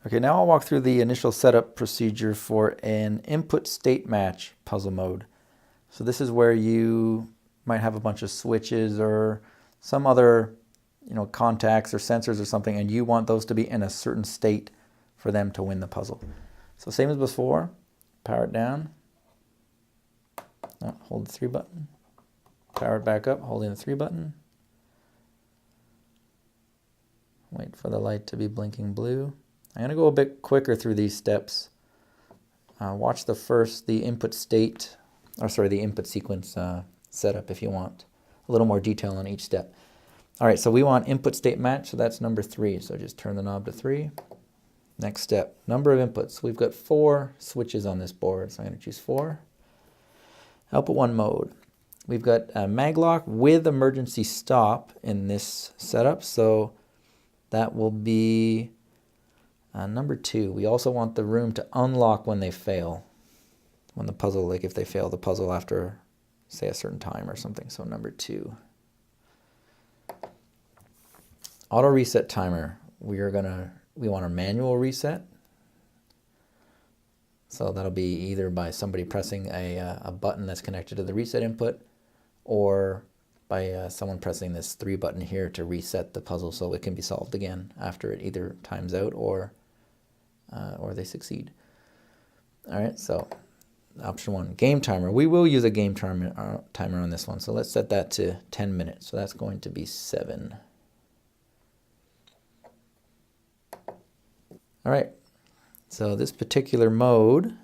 Okay, now I'll walk through the initial setup procedure for an input state match puzzle mode. So this is where you might have a bunch of switches or some other, contacts or sensors or something, and you want those to be in a certain state for them to win the puzzle. So same as before, power it down, hold the 3 button, power it back up, holding the 3 button, wait for the light to be blinking blue. I'm going to go a bit quicker through these steps. Watch the input state, the input sequence setup if you want a little more detail on each step. All right, so we want input state match, so that's number 3. So just turn the knob to 3. Next step, number of inputs. We've got 4 switches on this board, so I'm going to choose 4. Output 1 mode. We've got a maglock with emergency stop in this setup, so that will be number 2. We also want the room to unlock when they fail. When the puzzle, like if they fail the puzzle after, say, a certain time or something. So number 2. Auto reset timer. We want a manual reset. So that'll be either by somebody pressing a button that's connected to the reset input, or by someone pressing this 3 button here to reset the puzzle so it can be solved again after it either times out or they succeed. All right, so option 1, game timer. We will use a game timer on this one, so let's set that to 10 minutes. So that's going to be 7. All right, so this particular mode,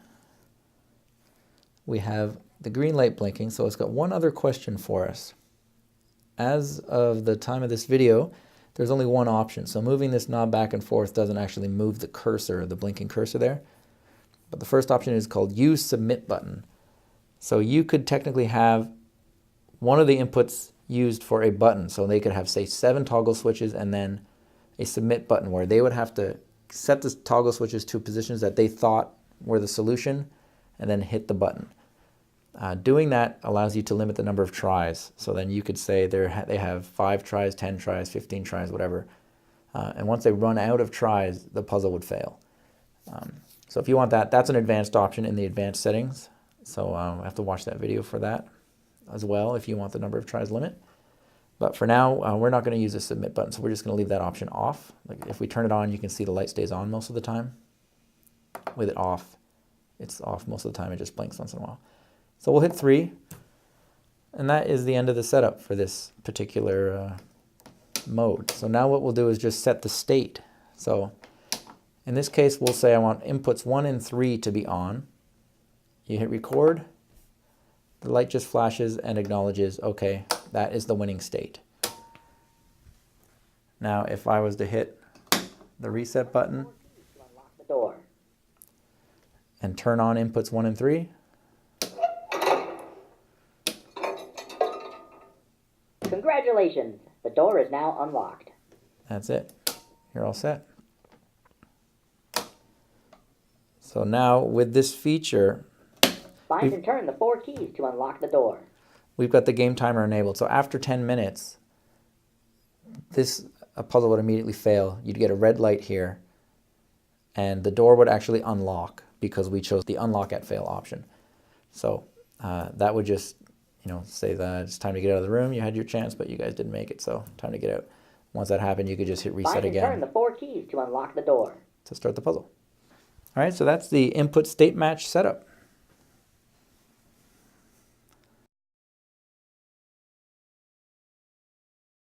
we have the green light blinking, so it's got one other question for us. As of the time of this video, there's only one option, so moving this knob back and forth doesn't actually move the cursor, the blinking cursor there. But the first option is called Use Submit Button. So you could technically have one of the inputs used for a button, so they could have, say, 7 toggle switches and then a submit button where they would have to set the toggle switches to positions that they thought were the solution and then hit the button. Doing that allows you to limit the number of tries. So then you could say they have 5 tries, 10 tries, 15 tries, whatever. And once they run out of tries, the puzzle would fail. So if you want that, that's an advanced option in the advanced settings. So I have to watch that video for that as well if you want the number of tries limit. But for now, we're not going to use a submit button, so we're just going to leave that option off. Like if we turn it on, you can see the light stays on most of the time. With it off, it's off most of the time. It just blinks once in a while. So we'll hit 3, and that is the end of the setup for this particular mode. So now what we'll do is just set the state. So in this case, we'll say I want inputs 1 and 3 to be on. You hit record. The light just flashes and acknowledges, okay, that is the winning state. Now, if I was to hit the reset button and turn on inputs 1 and 3, congratulations, the door is now unlocked. That's it. You're all set. So now with this feature, Find and turn the 4 keys to unlock the door. We've got the game timer enabled. So after 10 minutes, a puzzle would immediately fail. You'd get a red light here, and the door would actually unlock because we chose the unlock at fail option. So that would just, say that it's time to get out of the room. You had your chance, but you guys didn't make it, so time to get out. Once that happened, you could just hit reset again. Find and turn the 4 keys to unlock the door. To start the puzzle. All right, so that's the input state match setup.